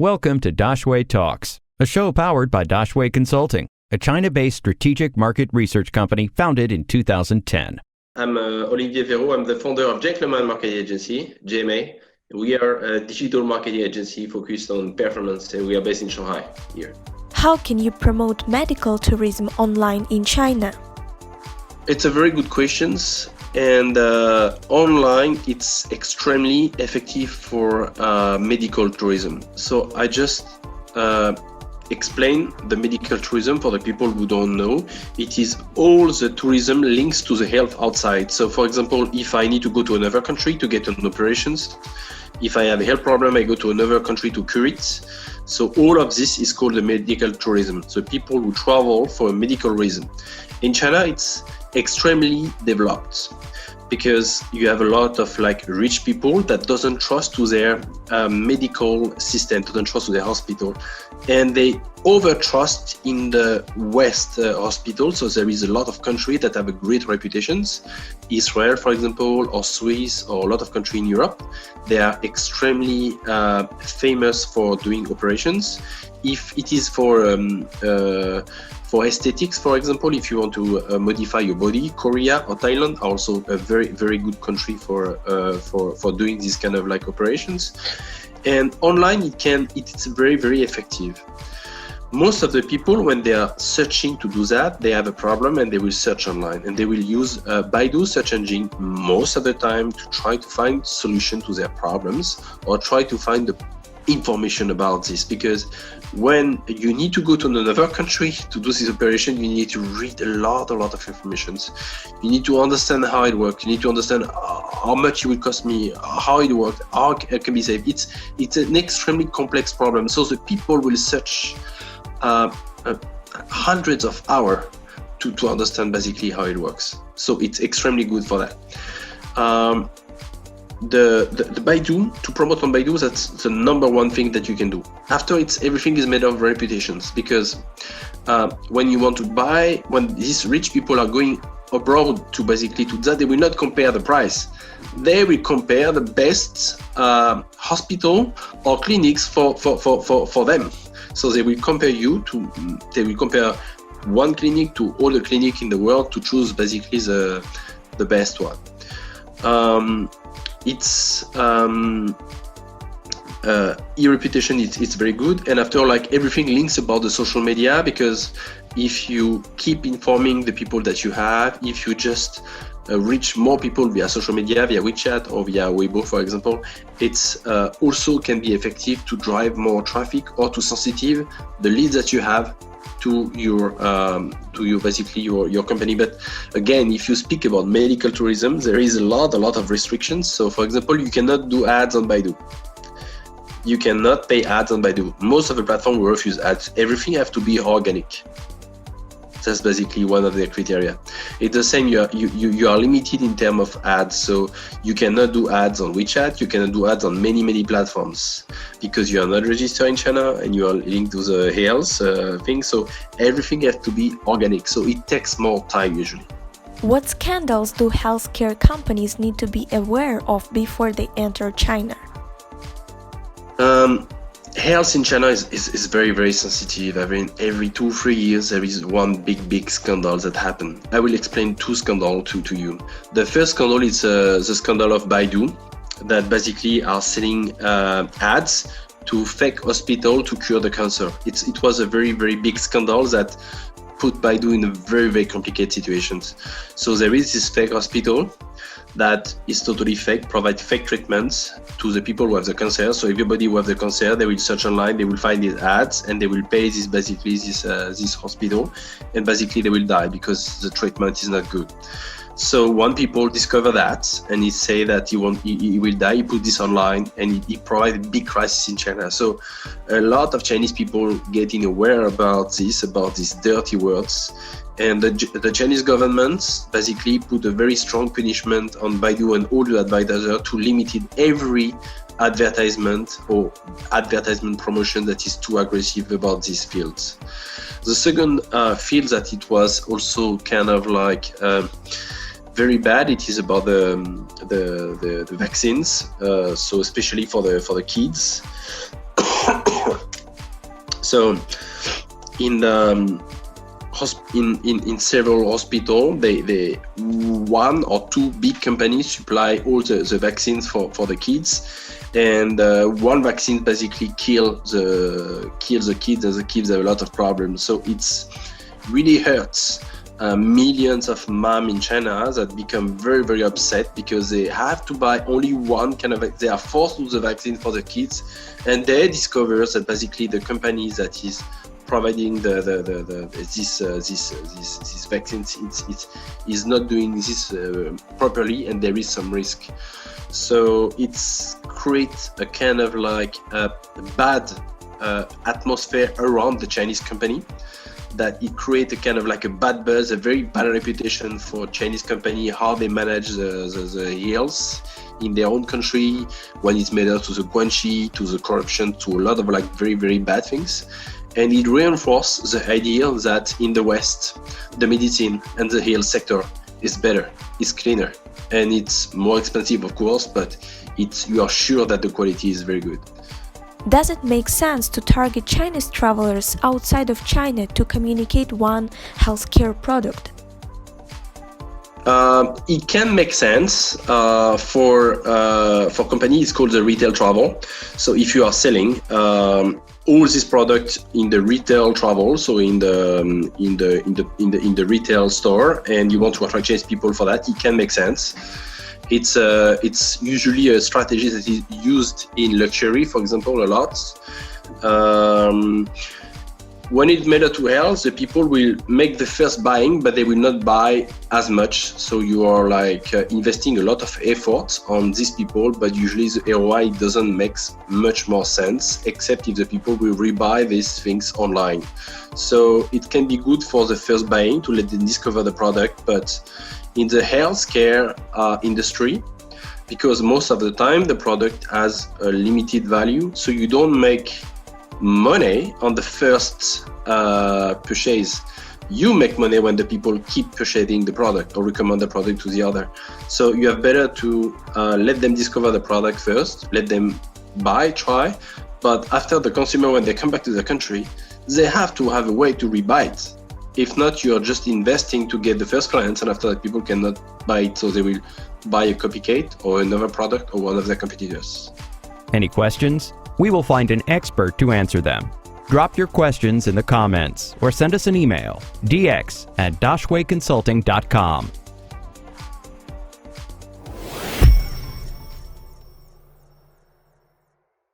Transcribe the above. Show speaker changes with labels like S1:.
S1: Welcome to Daxue Talks, a show powered by Daxue Consulting, a China-based strategic market research company founded in 2010.
S2: I'm Olivier Verot. I'm the founder of Gentleman Marketing Agency, GMA. We are a digital marketing agency focused on performance, and we are based in Shanghai here.
S3: How can you promote medical tourism online in China?
S2: It's a very good question. And online, it's extremely effective for medical tourism. So I just explain the medical tourism for the people who don't know. It is all the tourism links to the health outside. So for example, if I need to go to another country to get an operations, if I have a health problem, I go to another country to cure it. So all of this is called the medical tourism. So people who travel for a medical reason. In China, it's extremely developed because you have a lot of rich people that doesn't trust to their medical system, doesn't trust to their hospital, and they over trust in the West hospital. So there is a lot of countries that have a great reputations. Israel, for example, or Swiss, or a lot of countries in Europe, they are extremely famous for doing operations. If it is for aesthetics, for example, if you want to modify your body, Korea or Thailand are also a very, very good country for doing this kind of operations. And online, it's very, very effective. Most of the people, when they are searching to do that, they have a problem and they will search online and they will use Baidu search engine most of the time to try to find solution to their problems or try to find the information about this, because when you need to go to another country to do this operation, you need to read a lot of information. You need to understand how it works. You need to understand how much it will cost me, how it works, how it can be saved. It's an extremely complex problem. So the people will search hundreds of hours to understand basically how it works. So it's extremely good for that. The Baidu, to promote on Baidu, that's the number one thing that you can do. After, everything is made of reputations, because when you want to buy, when these rich people are going abroad to basically do that, they will not compare the price. They will compare the best hospital or clinics for them. So they will compare one clinic to all the clinics in the world to choose basically the best one. E-reputation, it's very good. And after, everything links about the social media, because if you keep informing the people that you have, if you just reach more people via social media, via WeChat or via Weibo, for example, it's also can be effective to drive more traffic or to sensitive the leads that you have to your company. But again, if you speak about medical tourism, there is a lot of restrictions. So for example, you cannot do ads on Baidu. You cannot pay ads on Baidu. Most of the platform will refuse ads. Everything have to be organic. That's basically one of their criteria. It's the same, you are limited in terms of ads. So you cannot do ads on WeChat, you cannot do ads on many platforms because you are not registered in China and you are linked to the health thing. So everything has to be organic. So it takes more time usually.
S3: What scandals do healthcare companies need to be aware of before they enter China?
S2: Health in China is very, very sensitive. I mean, every 2-3 years, there is one big scandal that happen. I will explain two scandals to you. The first scandal is the scandal of Baidu, that basically are selling ads to fake hospital to cure the cancer. It was a very, very big scandal that put Baidu in a very, very complicated situations. So there is this fake hospital that is totally fake, provide fake treatments to the people who have the cancer. So everybody who have the cancer, they will search online, they will find these ads, and they will pay this hospital, and basically they will die because the treatment is not good. So one people discover that, and he say that he will die. He put this online, and he provide a big crisis in China. So a lot of Chinese people getting aware about these dirty words. And the Chinese government basically put a very strong punishment on Baidu and all the advertisers to limit every advertisement or advertisement promotion that is too aggressive about these fields. The second field that it was also kind of very bad, it is about the vaccines. So especially for the kids. So in several hospitals, they one or two big companies supply all the vaccines for the kids, and one vaccine basically kills the kids, and the kids have a lot of problems. So it's really hurts millions of moms in China that become very, very upset because they have to buy only one kind of, they are forced to use the vaccine for the kids, and they discover that basically the company that is providing this vaccines it is not doing this properly, and there is some risk. So it's creates a kind of like a bad atmosphere around the Chinese company, that it creates a kind of like a bad buzz, a very bad reputation for Chinese company, how they manage the health in their own country, when it's made up to the guanxi, to the corruption, to a lot of like very, very bad things. And it reinforces the idea that in the West, the medicine and the health sector is better, is cleaner, and it's more expensive, of course, but you are sure that the quality is very good.
S3: Does it make sense to target Chinese travelers outside of China to communicate one healthcare product?
S2: It can make sense for companies. It's called the retail travel. So if you are selling all this product in the retail travel, so in the retail store, and you want to attract Chinese people for that, it can make sense. It's usually a strategy that is used in luxury, for example, a lot. When it's made up to health, the people will make the first buying, but they will not buy as much. So you are like investing a lot of effort on these people, but usually the ROI doesn't make much more sense, except if the people will rebuy these things online. So it can be good for the first buying to let them discover the product, but in the healthcare industry, because most of the time the product has a limited value, so you don't make money on the first purchase. You make money when the people keep purchasing the product or recommend the product to the other. So you have better to let them discover the product first, let them buy, try, but after the consumer, when they come back to the country, they have to have a way to rebuy it. If not, you're just investing to get the first clients, and after that people cannot buy it, so they will buy a copycat or another product or one of their competitors.
S1: Any questions? We will find an expert to answer them. Drop your questions in the comments or send us an email, dx@daxueconsulting.com.